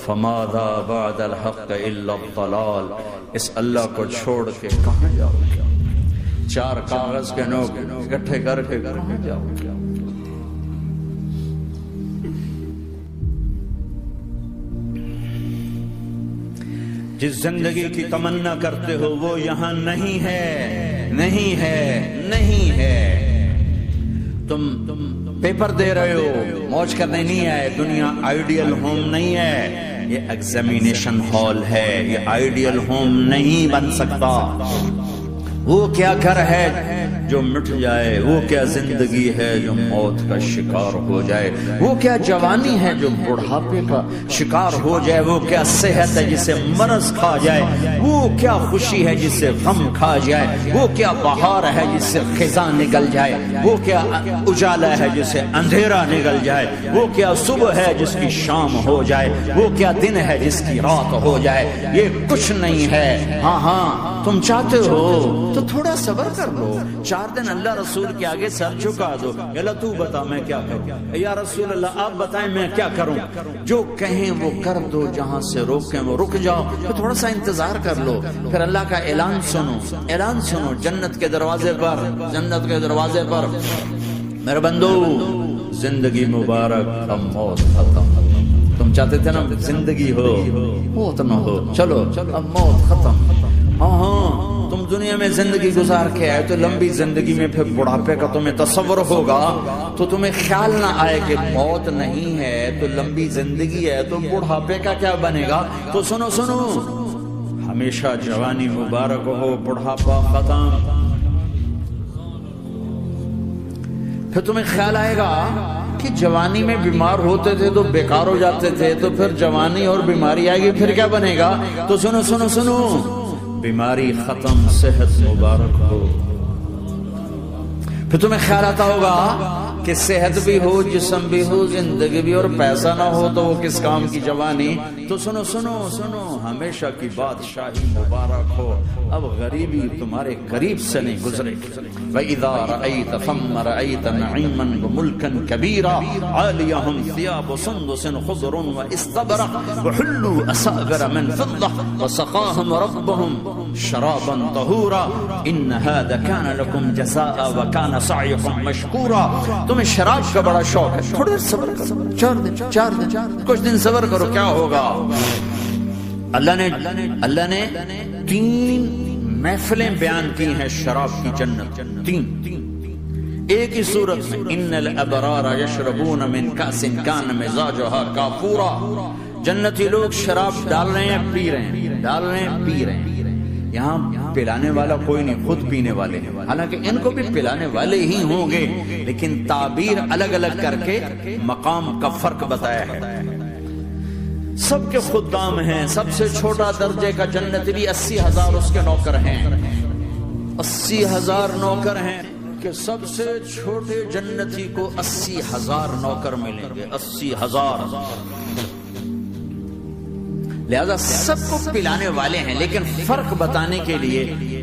فماذا بعد الحق الا الضلال، اس اللہ کو چھوڑ کے کہاں جاؤ گے؟ 4 کاغذ کے نوٹ اکٹھے کر کے کہاں جاؤ گے؟ جس زندگی کی تمنا کرتے ہو وہ یہاں نہیں ہے، نہیں ہے، نہیں ہے۔ تم پیپر دے رہے ہو، موج کرنے نہیں آئے۔ دنیا آئیڈیل ہوم نہیں ہے، یہ ایگزامینیشن ہال ہے، یہ آئیڈیل ہوم نہیں بن سکتا۔ وہ کیا گھر ہے جو مٹ جائے، وہ کیا زندگی ہے جو موت کا شکار ہو جائے، وہ کیا جوانی ہے جو بڑھاپے کا شکار ہو جائے، وہ کیا صحت ہے جسے مرض کھا جائے، وہ کیا خوشی ہے جسے غم کھا جائے، وہ کیا بہار ہے جس سے خزاں نکل جائے، وہ کیا اجالا ہے جسے اندھیرا نکل جائے، وہ کیا صبح ہے جس کی شام ہو جائے، وہ کیا دن ہے جس کی رات ہو جائے۔ یہ کچھ نہیں ہے۔ ہاں ہاں تم چاہتے ہو تو تھوڑا صبر کر لو، 4 دن اللہ رسول کے آگے سر جھکا دو، اللہ تو بتا میں کیا کروں، یا رسول اللہ آپ بتائیں میں کیا کروں۔ جو کہیں وہ کر دو، جہاں سے روکیں وہ رک جاؤ، تو تھوڑا سا انتظار کر لو، پھر اللہ کا اعلان سنو، اعلان سنو جنت کے دروازے پر، جنت کے دروازے پر۔ میرے بندو زندگی مبارک، اب موت ختم۔ تم چاہتے تھے نا زندگی ہو موت نہ ہو، چلو اب موت ختم۔ ہاں ہاں تم دنیا میں زندگی گزار کے آئے تو لمبی زندگی میں پھر بڑھاپے کا تمہیں تصور ہوگا تو تمہیں خیال نہ آئے کہ موت نہیں ہے تو لمبی زندگی ہے تو بڑھاپے کا کیا بنے گا۔ تو سنو سنو، ہمیشہ جوانی مبارک ہو، بڑھاپا ختم۔ پھر تمہیں خیال آئے گا کہ جوانی میں بیمار ہوتے تھے تو بیکار ہو جاتے تھے، تو پھر جوانی اور بیماری آئے گی پھر کیا بنے گا۔ تو سنو سنو سنو، بیماری ختم، صحت مبارک ہو۔ پھر تمہیں خیال آتا ہوگا کہ صحت بھی ہو، جسم بھی ہو، زندگی بھی، اور پیسہ نہ ہو تو وہ کس کام کی جوانی۔ تو سنو سنو سنو، ہمیشہ کی بادشاہی مبارک ہو، اب غریبی تمہارے قریب سے نہیں گزرے گی۔ وَإِذَا رَأَيْتَ ثَمَّ رَأَيْتَ نَعِيمًا وَمُلْكًا كَبِيرًا عَالِيَهُمْ ثِيَابُ سُنْدُسٍ خُضْرٌ وَإِسْتَبْرَقٍ وَحُلُّوا أَسَاوِرَ مِنْ فِضَّةٍ وَسَقَاهُمْ رَبُّهُمْ شَرَابًا طَهُورًا إِنَّ هَذَا كَانَ لَكُمْ جَزَاءً وَكَانَ سَعْيُكُمْ مَشْكُورًا۔ تمہیں شراب کا بڑا شوق ہے، تھوڑی دیر صبر کرو، 4 دن کچھ دن صبر کرو، کیا ہوگا۔ اللہ نے 3 محفلیں بیان کی ہیں شراب کی جنت، 3 ایک ہی صورت میں۔ ان الابرار یشربون من کاس کان مزاجها کافورا، جنتی لوگ شراب ڈال رہے ہیں، پی رہے ہیں، ڈال رہے ہیں، پی رہے ہیں۔ یہاں پلانے والا کوئی نہیں، خود پینے والے ہیں، حالانکہ ان کو بھی پلانے والے ہی ہوں گے، لیکن تعبیر الگ الگ کر کے مقام کا فرق بتایا ہے۔ سب کے خدام ہیں، سب سے چھوٹا درجے کا جنت بھی 80,000 اس کے نوکر ہیں، 80,000 نوکر ہیں، کہ سب سے چھوٹے جنتی کو 80,000 نوکر ملیں گے، 80,000۔ لہذا سب کو پلانے والے ہیں، لیکن فرق بتانے کے لیے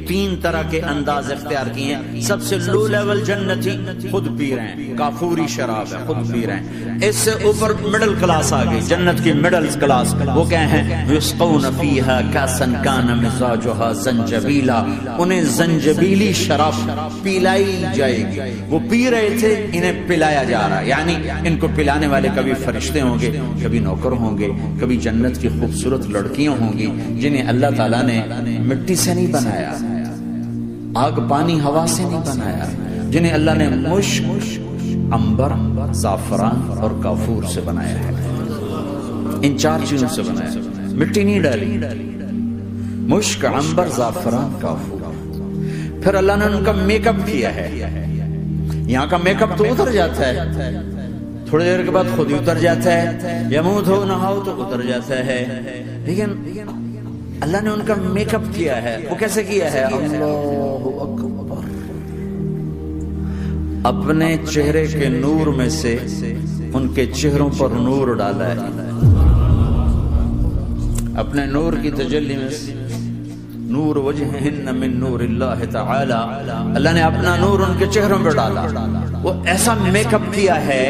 3 طرح کے انداز اختیار کیے ہیں۔ سب سے لو لیول جنتی خود پی رہے ہیں، کافوری شراب ہے، خود پی رہے ہیں۔ اس سے اوپر مڈل کلاس آ گئی، جنت کی مڈل کلاس، وہ کیا ہیں؟ یسقون فیہا کاسا کان مزاجها زنجبیلا، انہیں زنجبیلی شراب پلائی جائے گی۔ وہ پی رہے تھے، انہیں پلایا جا رہا ہے، یعنی ان کو پلانے والے کبھی فرشتے ہوں گے، کبھی نوکر ہوں گے، کبھی جنت کی خوبصورت لڑکیاں ہوں گی جنہیں اللہ تعالیٰ نے مٹی سے نہیں بنایا، آگ پانی ہوا سے نہیں بنایا، جنہیں اللہ نے مشک، عنبر، زعفران اور کافور سے بنایا ہے۔ ان 4 چیزوں سے بنایا، مٹی نہیں ڈالی، مشک، عنبر، زعفران، کافور۔ پھر اللہ نے ان کا میک اپ کیا ہے۔ یہاں کا میک اپ تو اتر جاتا ہے، تھوڑی دیر کے بعد خود ہی اتر جاتا ہے، یا منہ دھو نہاؤ تو اتر جاتا ہے، لیکن اللہ نے ان کا میک اپ کیا ہے۔ وہ کیسے کیا ہے؟ اللہ اکبر، اپنے چہرے کے نور میں سے ان کے چہروں پر نور ڈالا ہے، اپنے نور کی تجلی میں سے، نور وجہہن من نور اللہ تعالی، اللہ نے اپنا نور ان کے چہروں پر ڈالا۔ وہ ایسا میک اپ کیا ہے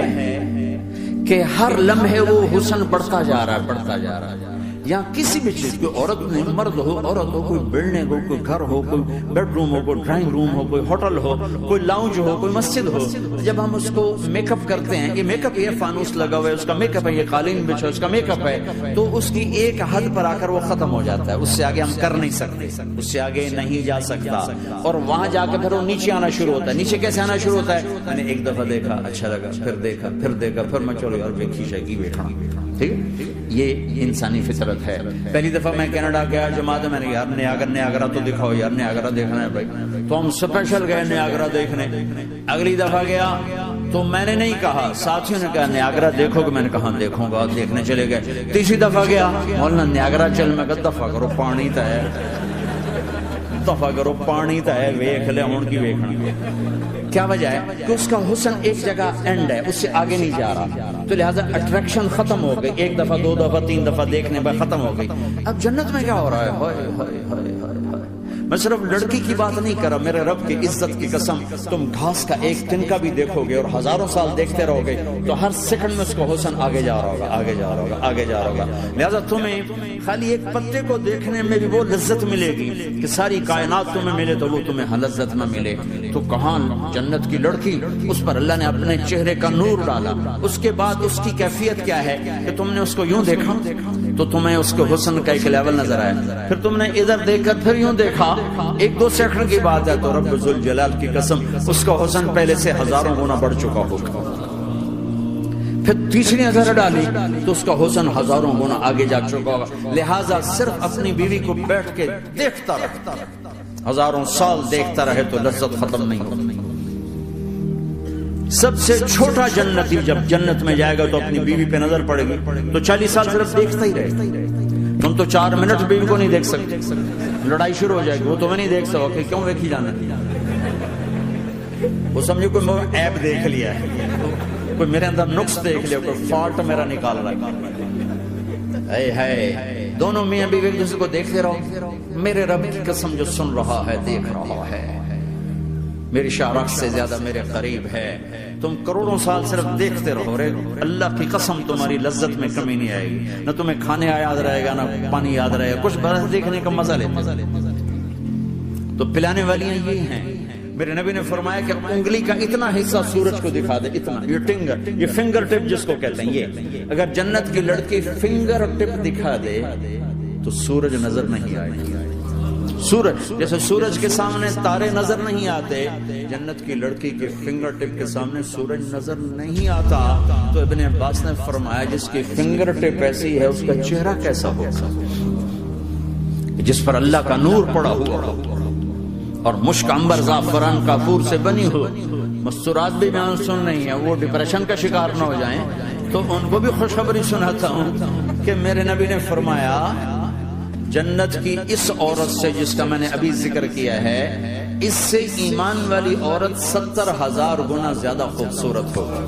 کہ ہر لمحے وہ حسن بڑھتا جا رہا ہے، بڑھتا جا رہا ہے. یا کسی بھی چیز، کوئی عورت نہیں، مرد ہو، عورت ہو، کوئی بلڈنگ ہو، کوئی گھر ہو، کوئی بیڈ روم ہو، کوئی ڈرائنگ روم ہو، کوئی ہوٹل ہو، کوئی لاؤنج ہو، کوئی مسجد ہو، جب ہم اس کو میک اپ کرتے ہیں، یہ میک اپ، یہ فانوس لگا ہوا ہے اس کا میک اپ ہے، یہ قالین بچھا اس کا میک اپ ہے، تو اس کی ایک حد پر آ کر وہ ختم ہو جاتا ہے. اس سے آگے ہم کر نہیں سکتے، اس سے آگے نہیں جا سکتا. اور وہاں جا کے پھر وہ نیچے آنا شروع ہوتا ہے. نیچے کیسے آنا شروع ہوتا ہے؟ میں نے ایک دفعہ دیکھا، اچھا لگا، پھر دیکھا، پھر دیکھا، پھر میں چلو یار ویکھی شیکی بیٹھا. ٹھیک ہے، یہ انسانی فطرت ہے. پہلی دفعہ میں کینیڈا گیا جماعت میں نے یار نیاگرا تو دکھاؤ یار، نیاگرا دیکھنا ہے بھائی. تو ہم اسپیشل گئے نیاگرا دیکھنے. اگلی دفعہ گیا تو میں نے نہیں کہا، ساتھیوں نے کہا نیاگرا دیکھو گے، میں نے کہا دیکھوں گا، دیکھنے چلے گئے. تیسری دفعہ گیا، مولانا نیاگرا چل، میں کہا دفعہ کرو پانی تا ہے، دفعہ کرو پانی تا ہے، ویکھ لے ہون کی ویکھنا. کیا وجہ ہے؟ کہ اس کا حسن ایک جگہ اینڈ ہے، اس سے آگے نہیں جا رہا. تو لہٰذا اٹریکشن ختم ہو گئی. ایک دفعہ، دو دفعہ، تین دفعہ دیکھنے بعد ختم ہو گئی. اب جنت میں کیا ہو رہا ہے؟ ہائے ہائے ہائے ہائے. میں صرف لڑکی کی بات نہیں کر رہا، میرے رب کی عزت کی قسم، تم گھاس کا ایک تنکا بھی دیکھو گے اور ہزاروں سال دیکھتے رہو گے تو ہر سیکنڈ میں اس کا حسن آگے جا رہا ہوگا، آگے جا رہا ہوگا، آگے جا رہا ہوگا. لہٰذا تمہیں خالی ایک پتے کو دیکھنے میں بھی وہ لذت ملے گی کہ ساری کائنات تمہیں ملے تو وہ تمہیں لذت نہ ملے. تو کہاں جنت کی لڑکی، اس پر اللہ نے اپنے چہرے کا نور ڈالا. اس کے بعد اس کی کیفیت کیا ہے کہ تم نے اس کو یوں دیکھا تو تمہیں اس کے حسن کا ایک لیول نظر آیا. پھر تم نے ادھر دیکھ کر پھر یوں دیکھا، ایک دو سیکنڈ کی بات ہے تو رب ذوالجلال کی قسم اس کا حسن پہلے سے ہزاروں گنا بڑھ چکا ہوگا. پھر تیسری نظر ڈالی تو اس کا حسن ہزاروں گنا آگے جا چکا ہوگا. لہٰذا صرف اپنی بیوی کو بیٹھ کے دیکھتا رہتا، ہزاروں سال دیکھتا رہے تو لذت ختم نہیں ہوتی. سب سے چھوٹا جنتی جب جنت میں جائے گا تو اپنی بیوی پہ نظر پڑے گی تو 40 سال صرف دیکھتا ہی رہے. تم تو 4 منٹ بیوی کو نہیں دیکھ سکتے، لڑائی شروع ہو جائے گی. وہ تمہیں نہیں دیکھ سکو، کیوں دیکھی جانا؟ وہ سمجھو کوئی ایپ دیکھ لیا ہے، کوئی میرے اندر نقص دیکھ لیا، کوئی فالٹ میرا نکال رہا ہے. دونوں میاں بیوی ایک دوسرے کو دیکھتے رہو. میرے رب کی قسم جو سن رہا ہے، دیکھ رہا ہے، میری شارخ سے زیادہ میرے قریب ہے. تم کروڑوں سال صرف دیکھتے رہو رے، اللہ کی قسم تمہاری لذت میں کمی نہیں آئے گی. نہ تمہیں کھانے یاد رہے گا، نہ پانی یاد رہے گا، کچھ برس دیکھنے کا مزہ لیتے. تو پلانے والی یہ ہیں. میرے نبی نے فرمایا کہ انگلی کا اتنا حصہ سورج کو دکھا دے، اتنا، یہ فنگر ٹپ جس کو کہتے ہیں، یہ اگر جنت کی لڑکی فنگر ٹپ دکھا دے تو سورج نظر نہیں آئے گا. سورج جیسے سورج کے سامنے تارے نظر نہیں آتے، جنت کی لڑکی کے فنگر ٹپ کے سامنے سورج نظر نہیں آتا. تو ابن عباس نے فرمایا جس کی فنگر ٹپ ایسی ہے اس کا چہرہ کیسا ہوگا؟ جس پر اللہ کا نور پڑا ہوا اور مشک عنبر زعفران کافور سے بنی ہو. مستورات بھی بیان سن رہی ہیں، وہ ڈپریشن کا شکار نہ ہو جائیں تو ان کو بھی خوشخبری سناتا ہوں کہ میرے نبی نے فرمایا جنت کی اس عورت سے جس کا میں نے ابھی ذکر کیا ہے، اس سے ایمان والی عورت 70,000 گنا زیادہ خوبصورت ہوگی.